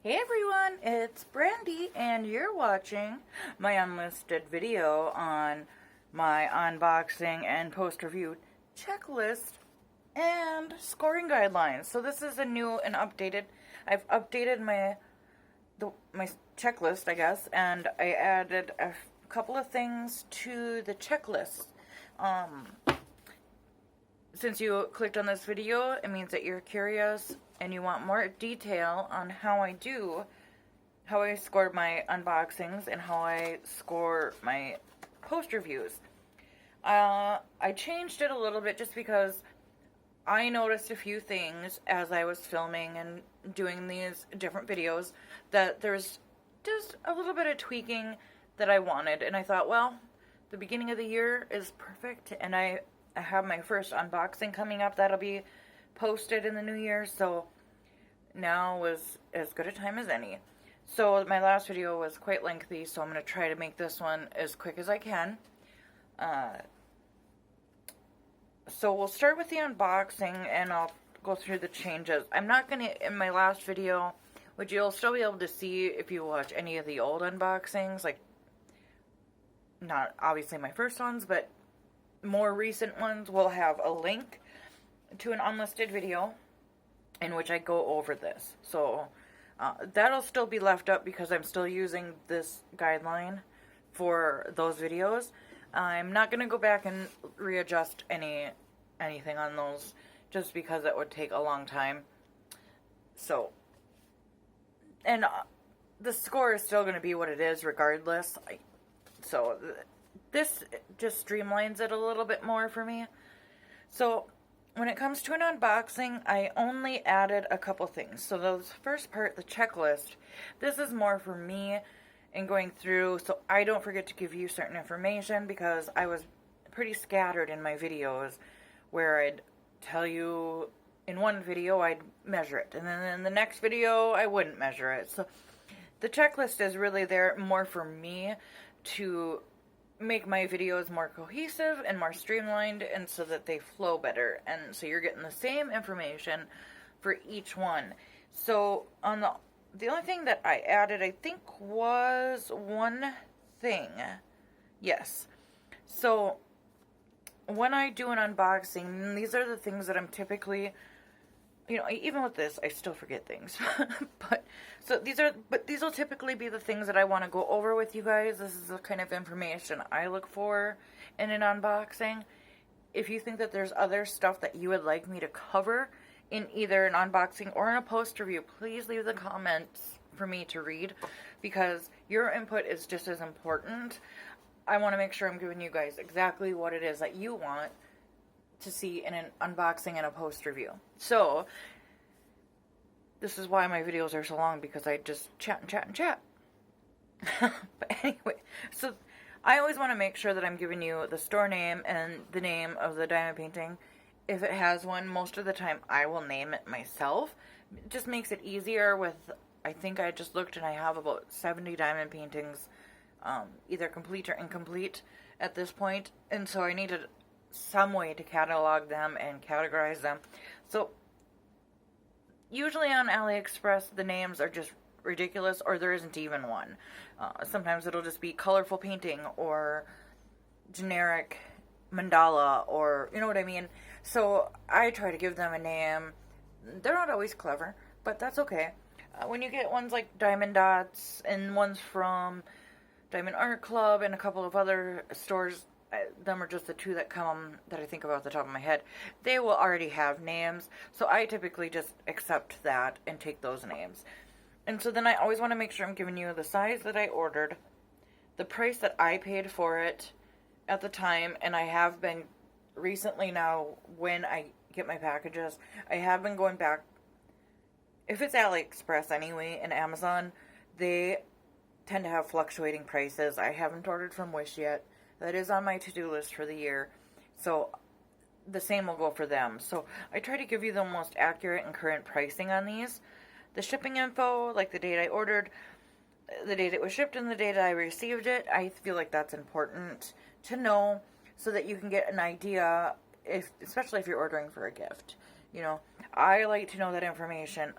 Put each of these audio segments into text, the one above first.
Hey everyone, it's Brandy, and you're watching my unlisted video on my unboxing and post-review checklist and scoring guidelines. So this is a new and updated. I've updated my checklist, I guess, and I added a couple of things to the checklist. Since you clicked on this video, it means that you're curious and you want more detail on how I score my unboxings and how I score my post reviews. I changed it a little bit just because I noticed a few things as I was filming and doing these different videos that there's just a little bit of tweaking that I wanted, and I thought, well, the beginning of the year is perfect, and I have my first unboxing coming up that'll be posted in the new year, so now was as good a time as any. So my last video was quite lengthy, so I'm going to try to make this one as quick as I can. So we'll start with the unboxing, and I'll go through the changes. I'm not going to, in my last video, which you'll still be able to see if you watch any of the old unboxings, like, not obviously my first ones, but more recent ones will have a link to an unlisted video in which I go over this. So that'll still be left up because I'm still using this guideline for those videos. I'm not going to go back and readjust anything on those just because it would take a long time. So, and the score is still going to be what it is regardless. So this just streamlines it a little bit more for me. So when it comes to an unboxing, I only added a couple things. So the first part, the checklist, this is more for me and going through so I don't forget to give you certain information, because I was pretty scattered in my videos where I'd tell you in one video I'd measure it, and then in the next video I wouldn't measure it. So the checklist is really there more for me to make my videos more cohesive and more streamlined, and so that they flow better, and so you're getting the same information for each one. So on the only thing that I added, I think, was one thing. Yes. So when I do an unboxing, these are the things that I'm typically, even with this, I still forget things. But these will typically be the things that I want to go over with you guys. This is the kind of information I look for in an unboxing. If you think that there's other stuff that you would like me to cover in either an unboxing or in a post review, please leave the comments for me to read, because your input is just as important. I want to make sure I'm giving you guys exactly what it is that you want to see in an unboxing and a post review. So this is why my videos are so long, because I just chat and chat and chat. But anyway, so I always want to make sure that I'm giving you the store name and the name of the diamond painting. If it has one, most of the time I will name it myself. It just makes it easier with, I think I just looked and I have about 70 diamond paintings, either complete or incomplete at this point. And so I needed some way to catalog them and categorize them. So usually on AliExpress the names are just ridiculous, or there isn't even one. Sometimes it'll just be colorful painting or generic mandala, or you know what I mean. So I try to give them a name. They're not always clever, but that's okay. When you get ones like Diamond Dots and ones from Diamond Art Club and a couple of other stores, them are just the two that come that I think about at the top of my head. They will already have names, so I typically just accept that and take those names. And so then I always want to make sure I'm giving you the size that I ordered, the price that I paid for it at the time, and I have been recently now when I get my packages, I have been going back. If it's AliExpress anyway and Amazon, they tend to have fluctuating prices. I haven't ordered from Wish yet. That is on my to-do list for the year. So the same will go for them. So I try to give you the most accurate and current pricing on these. The shipping info, like the date I ordered, the date it was shipped, and the date I received it, I feel like that's important to know so that you can get an idea, especially if you're ordering for a gift. I like to know that information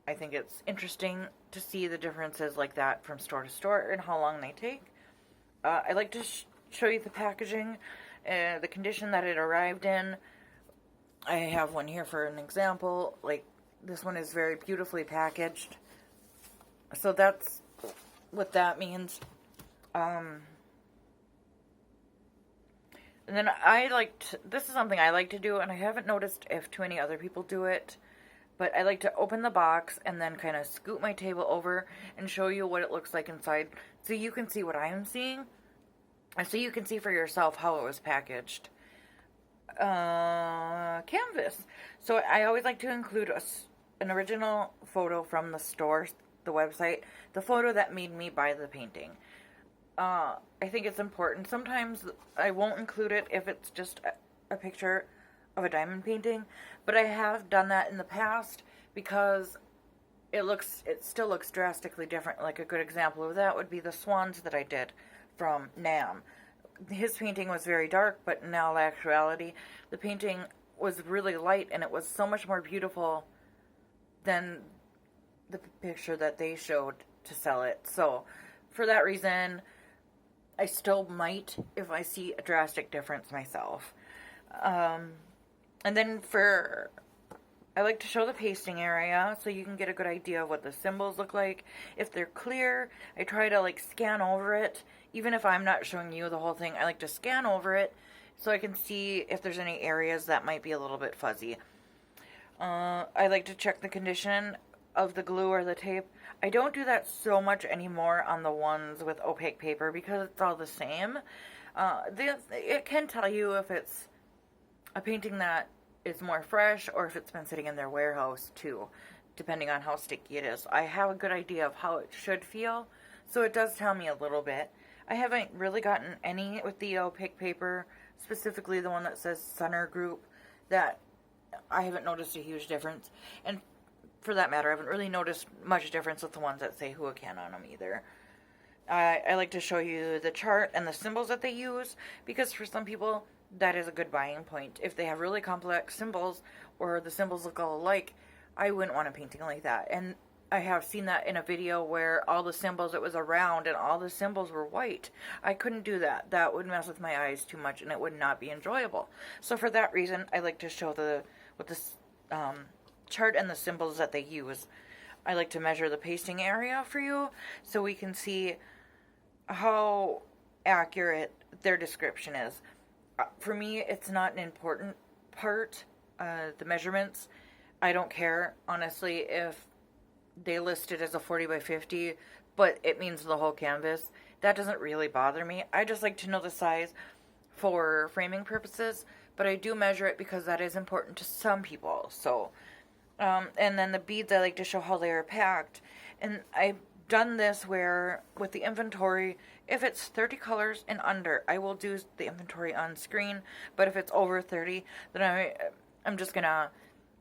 I think it's interesting to see the differences like that from store to store and how long they take. I like to show you the packaging, the condition that it arrived in. I have one here for an example. Like, this one is very beautifully packaged. So that's what that means. And then this is something I like to do, and I haven't noticed if too many other people do it, but I like to open the box and then kind of scoot my table over and show you what it looks like inside, so you can see what I am seeing, and so you can see for yourself how it was packaged. Canvas. So I always like to include an original photo from the store, the website, the photo that made me buy the painting. I think it's important. Sometimes I won't include it if it's just a picture of a diamond painting, but I have done that in the past because it still looks drastically different. Like, a good example of that would be the swans that I did from Nam. His painting was very dark, but in all actuality, the painting was really light, and it was so much more beautiful than the picture that they showed to sell it. So, for that reason, I still might if I see a drastic difference myself. And then I like to show the pasting area so you can get a good idea of what the symbols look like. If they're clear, I try to scan over it. Even if I'm not showing you the whole thing, I like to scan over it so I can see if there's any areas that might be a little bit fuzzy. I like to check the condition of the glue or the tape. I don't do that so much anymore on the ones with opaque paper because it's all the same. It can tell you if it's a painting that is more fresh or if it's been sitting in their warehouse too, depending on how sticky it is. I have a good idea of how it should feel, so it does tell me a little bit. I haven't really gotten any with the opaque paper, specifically the one that says Center Group, that I haven't noticed a huge difference. And for that matter, I haven't really noticed much difference with the ones that say Huacan on them either. I like to show you the chart and the symbols that they use, because for some people, that is a good buying point. If they have really complex symbols, or the symbols look all alike, I wouldn't want a painting like that. And I have seen that in a video where all the symbols, it was a round and all the symbols were white. I couldn't do that. That would mess with my eyes too much and it would not be enjoyable. So for that reason, I like to show what the chart and the symbols that they use. I like to measure the pasting area for you so we can see how accurate their description is. For me, it's not an important part, the measurements. I don't care, honestly, if they list it as a 40 by 50, but it means the whole canvas. That doesn't really bother me. I just like to know the size for framing purposes, but I do measure it because that is important to some people. So, and then the beads, I like to show how they are packed. And I've done this where, with the inventory, if it's 30 colors and under, I will do the inventory on screen. But if it's over 30, then I'm just going to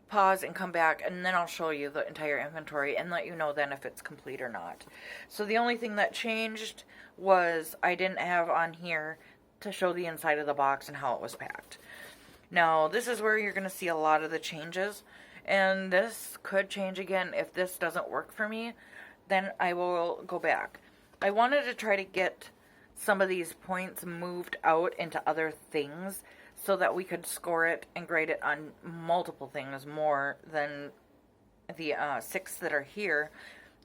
pause and come back, and then I'll show you the entire inventory and let you know then if it's complete or not. So the only thing that changed was I didn't have on here to show the inside of the box and how it was packed. Now, this is where you're going to see a lot of the changes, and this could change again. If this doesn't work for me, then I will go back. I wanted to try to get some of these points moved out into other things so that we could score it and grade it on multiple things more than the 6 that are here.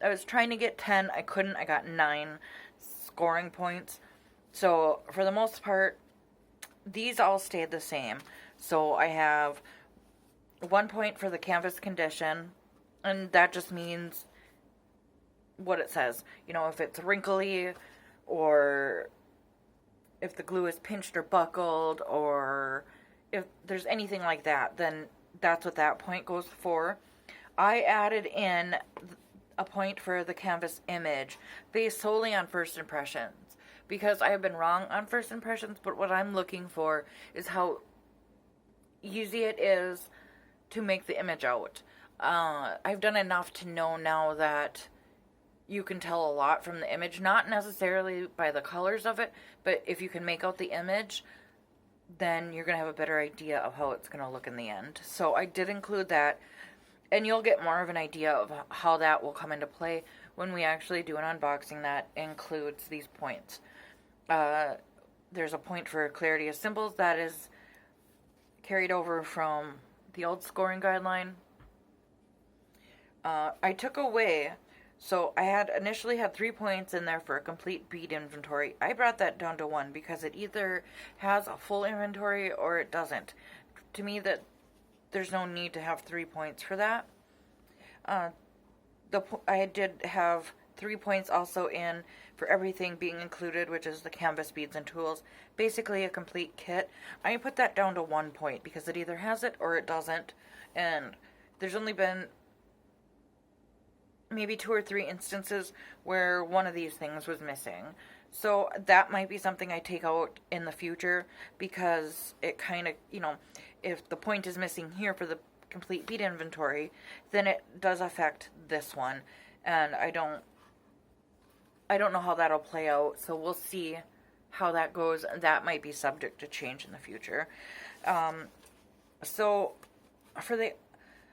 I was trying to get 10. I couldn't. I got 9 scoring points. So for the most part, these all stayed the same. So I have 1 point for the canvas condition, and that just means what it says. You know, if it's wrinkly, or if the glue is pinched or buckled, or if there's anything like that, then that's what that point goes for. I added in a point for the canvas image based solely on first impressions, because I have been wrong on first impressions, but what I'm looking for is how easy it is to make the image out. I've done enough to know now that you can tell a lot from the image, not necessarily by the colors of it, but if you can make out the image, then you're going to have a better idea of how it's going to look in the end. So I did include that. And you'll get more of an idea of how that will come into play when we actually do an unboxing that includes these points. There's a point for clarity of symbols that is carried over from the old scoring guideline. I took away, so I had initially had 3 points in there for a complete bead inventory. I brought that down to 1 because it either has a full inventory or it doesn't. To me, that there's no need to have 3 points for that. I did have 3 points also in for everything being included, which is the canvas, beads, and tools. Basically a complete kit. I put that down to 1 point because it either has it or it doesn't. And there's only been maybe 2 or 3 instances where one of these things was missing. So that might be something I take out in the future because it kind of, if the point is missing here for the complete bead inventory, then it does affect this one. And I don't know how that'll play out, so we'll see how that goes. That might be subject to change in the future. So for the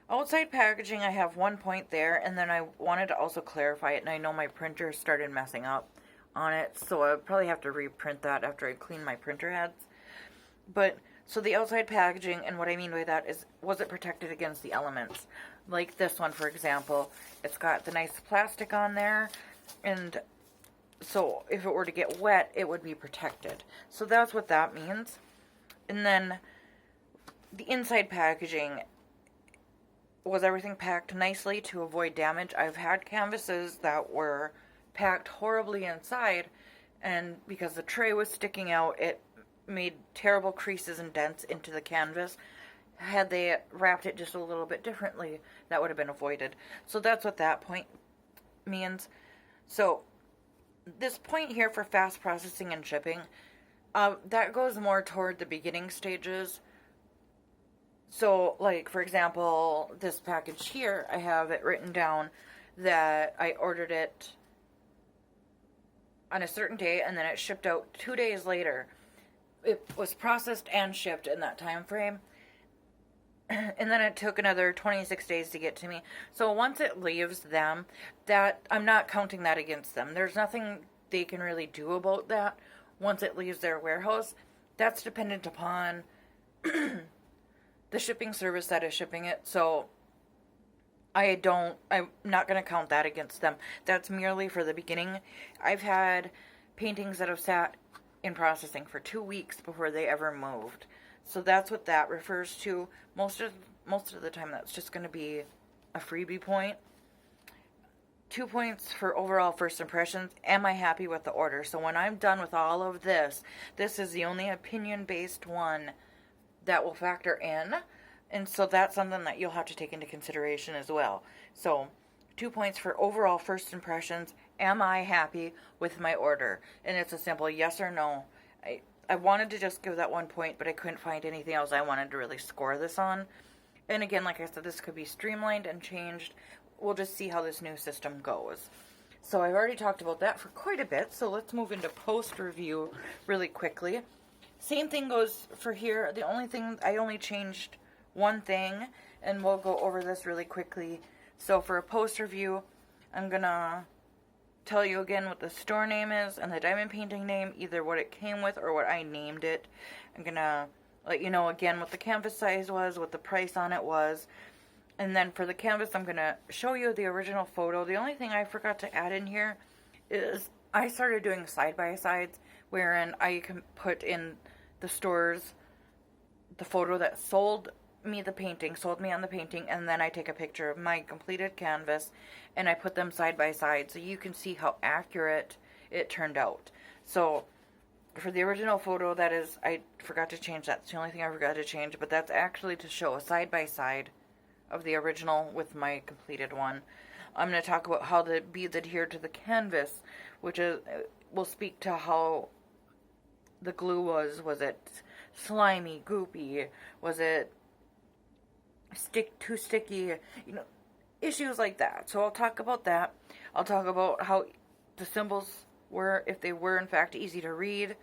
outside packaging, I have 1 point there, and then I wanted to also clarify it, and I know my printer started messing up on it, so I'll probably have to reprint that after I clean my printer heads. But, so the outside packaging, and what I mean by that is, was it protected against the elements? Like this one, for example, it's got the nice plastic on there, and so if it were to get wet, it would be protected. So that's what that means. And then the inside packaging, was everything packed nicely to avoid damage? I've had canvases that were packed horribly inside, and because the tray was sticking out, it made terrible creases and dents into the canvas. Had they wrapped it just a little bit differently, that would have been avoided. So that's what that point means. So this point here for fast processing and shipping, that goes more toward the beginning stages. So, like, for example, this package here, I have it written down that I ordered it on a certain day, and then it shipped out 2 days later. It was processed and shipped in that time frame. And then it took another 26 days to get to me. So once it leaves them, that I'm not counting that against them. There's nothing they can really do about that once it leaves their warehouse. That's dependent upon the shipping service that is shipping it. So I'm not going to count that against them. That's merely for the beginning. I've had paintings that have sat in processing for 2 weeks before they ever moved. So that's what that refers to. Most of the time that's just going to be a freebie point. 2 points for overall first impressions. Am I happy with the order? So when I'm done with all of this, this is the only opinion-based one that will factor in. And so that's something that you'll have to take into consideration as well. So 2 points for overall first impressions. Am I happy with my order? And it's a simple yes or no. I wanted to just give that 1 point, but I couldn't find anything else I wanted to really score this on. And again, like I said, this could be streamlined and changed. We'll just see how this new system goes. So I've already talked about that for quite a bit, so let's move into post-review really quickly. Same thing goes for here. The only thing, I only changed one thing, and we'll go over this really quickly. So for a post-review, I'm going to tell you again what the store name is and the diamond painting name, either what it came with or what I named it. I'm going to let you know again what the canvas size was, what the price on it was. And then for the canvas, I'm going to show you the original photo. The only thing I forgot to add in here is I started doing side-by-sides, wherein I can put in the stores the photo that sold me on the painting, and then I take a picture of my completed canvas, and I put them side by side so you can see how accurate it turned out. So for the original photo, that is, I forgot to change that. It's the only thing I forgot to change, but that's actually to show a side by side of the original with my completed one. I'm going to talk about how the beads adhere to the canvas, which is will speak to how the glue was. Was it slimy, goopy? Was it too sticky? Issues like that. So I'll talk about that. I'll talk about how the symbols were, if they were in fact easy to read.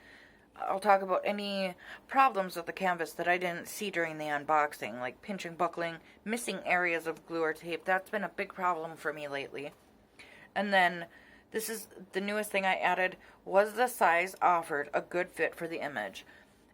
I'll talk about any problems with the canvas that I didn't see during the unboxing, like pinching, buckling, missing areas of glue or tape. That's been a big problem for me lately. And then, this is the newest thing I added, was the size offered a good fit for the image?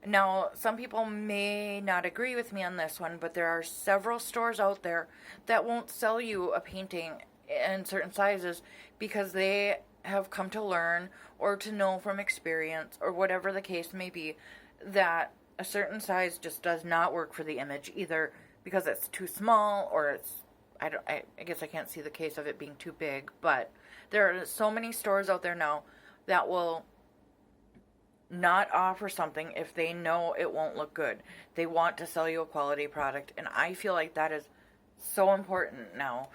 Now, some people may not agree with me on this one, but there are several stores out there that won't sell you a painting in certain sizes because they have come to learn or to know from experience or whatever the case may be that a certain size just does not work for the image, either because it's too small or it's I guess I can't see the case of it being too big, but there are so many stores out there now that will not offer something if they know it won't look good. They want to sell you a quality product, and I feel like that is so important now.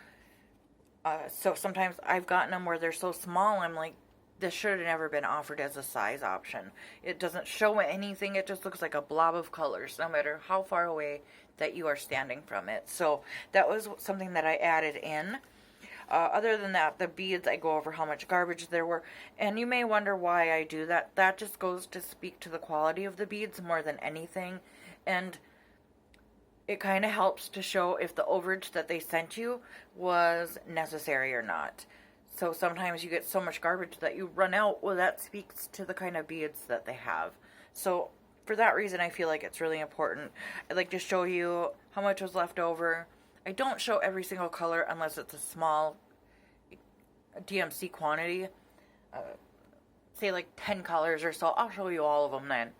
So sometimes I've gotten them where they're so small, I'm like, this should have never been offered as a size option. It doesn't show anything, it just looks like a blob of colors, no matter how far away that you are standing from it. So that was something that I added in. Other than that, the beads, I go over how much garbage there were. And you may wonder why I do that. That just goes to speak to the quality of the beads more than anything. And it kind of helps to show if the overage that they sent you was necessary or not. So sometimes you get so much garbage that you run out. Well, that speaks to the kind of beads that they have. So for that reason, I feel like it's really important. I'd like to show you how much was left over. I don't show every single color unless it's a small DMC quantity. Say like 10 colors or so. I'll show you all of them then.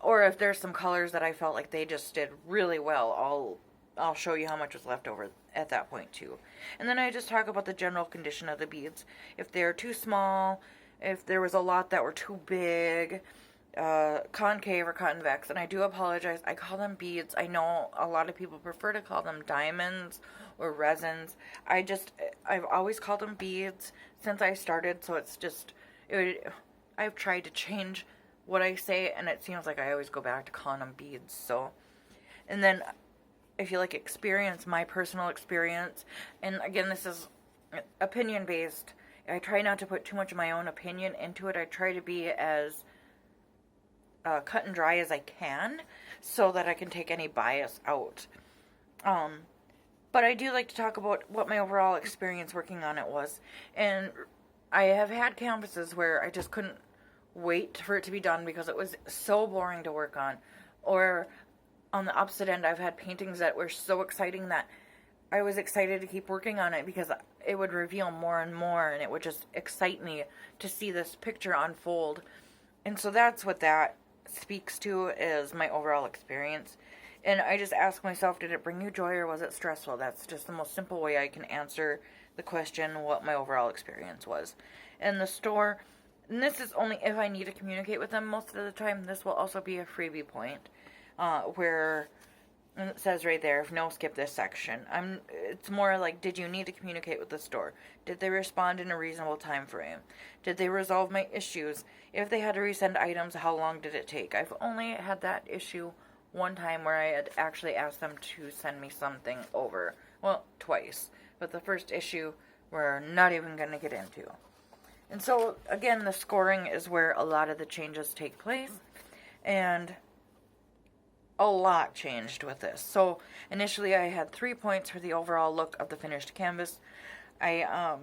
Or if there's some colors that I felt like they just did really well, I'll show you how much was left over at that point too. And then I just talk about the general condition of the beads. If they're too small, if there was a lot that were too big, concave or convex, and I do apologize, I call them beads. I know a lot of people prefer to call them diamonds or resins. I've always called them beads since I started, so it's just, I've tried to change what I say, and it seems like I always go back to calling them beads. So, and then I feel like experience, my personal experience, and again, this is opinion based. I try not to put too much of my own opinion into it. I try to be as cut and dry as I can so that I can take any bias out. But I do like to talk about what my overall experience working on it was. And I have had canvases where I just couldn't wait for it to be done because it was so boring to work on. Or on the opposite end, I've had paintings that were so exciting that I was excited to keep working on it because it would reveal more and more, and it would just excite me to see this picture unfold. And so that's what that speaks to, is my overall experience. And I just ask myself, did it bring you joy or was it stressful? That's just the most simple way I can answer the question, what my overall experience was. And the store, and this is only if I need to communicate with them. Most of the time, this will also be a freebie point, where and it says right there, if no, skip this section. It's more like, did you need to communicate with the store? Did they respond in a reasonable time frame? Did they resolve my issues? If they had to resend items, how long did it take? I've only had that issue one time where I had actually asked them to send me something over. Well, twice. But the first issue we're not even going to get into. And so, again, the scoring is where a lot of the changes take place. And a lot changed with this. So initially I had 3 points for the overall look of the finished canvas. I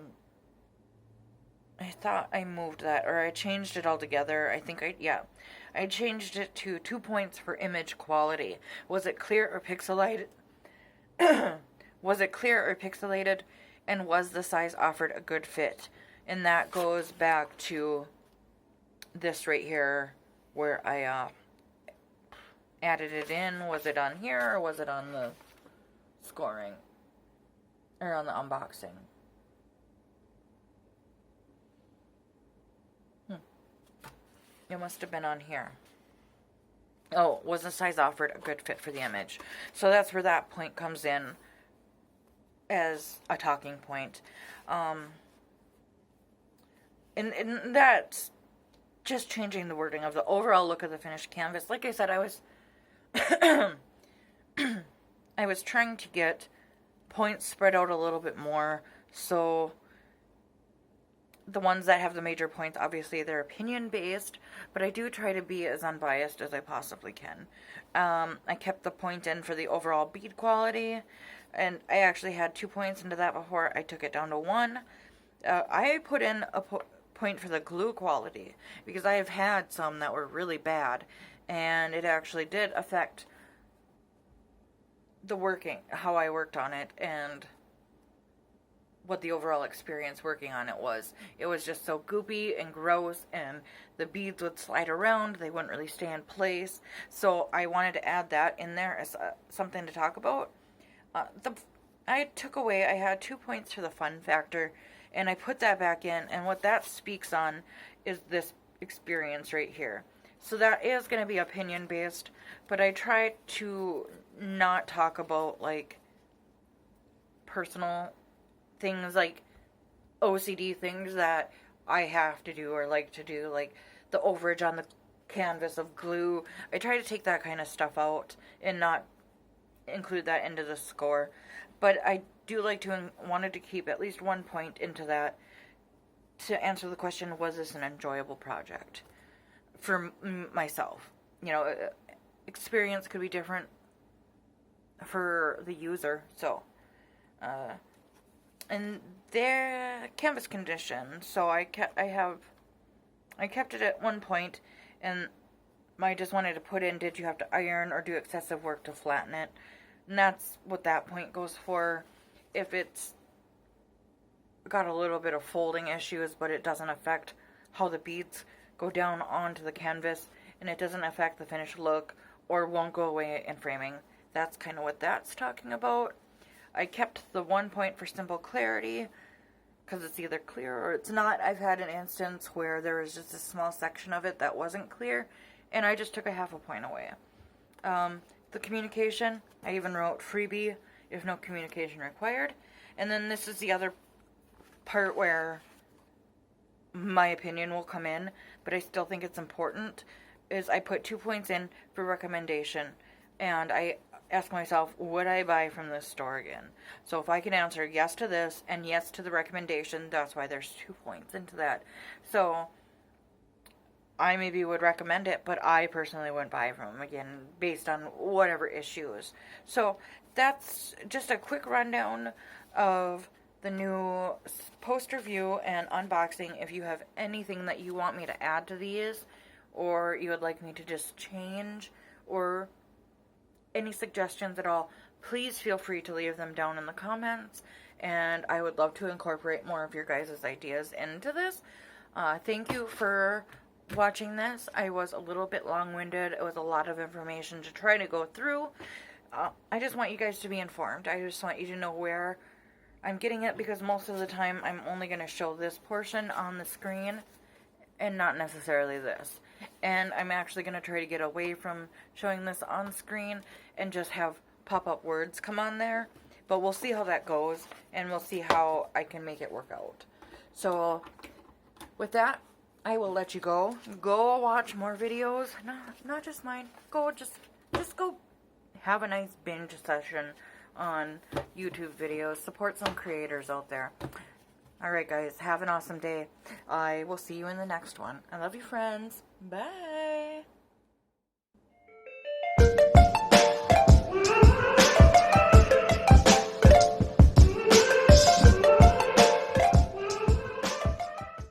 thought I moved that, or I changed it altogether. I changed it to 2 points for image quality. Was it clear or pixelated? Was it clear or pixelated? And was the size offered a good fit? And that goes back to this right here where I added it in. Was it on here or was it on the scoring? Or on the unboxing? It must have been on here. Oh, was the size offered a good fit for the image? So that's where that point comes in as a talking point. And that's just changing the wording of the overall look of the finished canvas. Like I said, I was trying to get points spread out a little bit more, so the ones that have the major points, obviously they're opinion based, but I do try to be as unbiased as I possibly can. I kept the point in for the overall bead quality, and I actually had 2 points into that before I took it down to 1. I put in a point for the glue quality, because I have had some that were really bad, and it actually did affect the working, how I worked on it, and what the overall experience working on it was. It was just so goopy and gross, and the beads would slide around, they wouldn't really stay in place, so I wanted to add that in there as something to talk about. I had 2 points for the fun factor, and I put that back in, and what that speaks on is this experience right here. So that is going to be opinion based, but I try to not talk about like personal things, like OCD things that I have to do or like to do, like the overage on the canvas of glue. I try to take that kind of stuff out and not include that into the score, but I do like to wanted to keep at least 1 point into that to answer the question, was this an enjoyable project for myself? You know, experience could be different for the user. So and their canvas condition, so I kept it at 1 point, and I just wanted to put in, did you have to iron or do excessive work to flatten it? And that's what that point goes for. If it's got a little bit of folding issues, but it doesn't affect how the beads go down onto the canvas, and it doesn't affect the finished look or won't go away in framing, that's kind of what that's talking about. I kept the 1 point for simple clarity, because it's either clear or it's not. I've had an instance where there was just a small section of it that wasn't clear, and I just took a half a point away. The communication, I even wrote freebie if no communication required. And then this is the other part where my opinion will come in, but I still think it's important, is I put 2 points in for recommendation, and I ask myself, would I buy from this store again? So if I can answer yes to this and yes to the recommendation, that's why there's 2 points into that. So I maybe would recommend it, but I personally wouldn't buy from them again based on whatever issues. So that's just a quick rundown of the new poster view and unboxing. If you have anything that you want me to add to these, or you would like me to just change, or any suggestions at all, please feel free to leave them down in the comments, and I would love to incorporate more of your guys' ideas into this. Thank you for watching this. I was a little bit long-winded. It was a lot of information to try to go through. I just want you guys to be informed. I just want you to know where I'm getting it, because most of the time I'm only going to show this portion on the screen and not necessarily this. And I'm actually going to try to get away from showing this on screen and just have pop-up words come on there. But we'll see how that goes, and we'll see how I can make it work out. So with that, I will let you go. Go watch more videos. Not just mine. Just go have a nice binge session on YouTube videos. Support some creators out there. Alright guys, have an awesome day. I will see you in the next one. I love you, friends. Bye.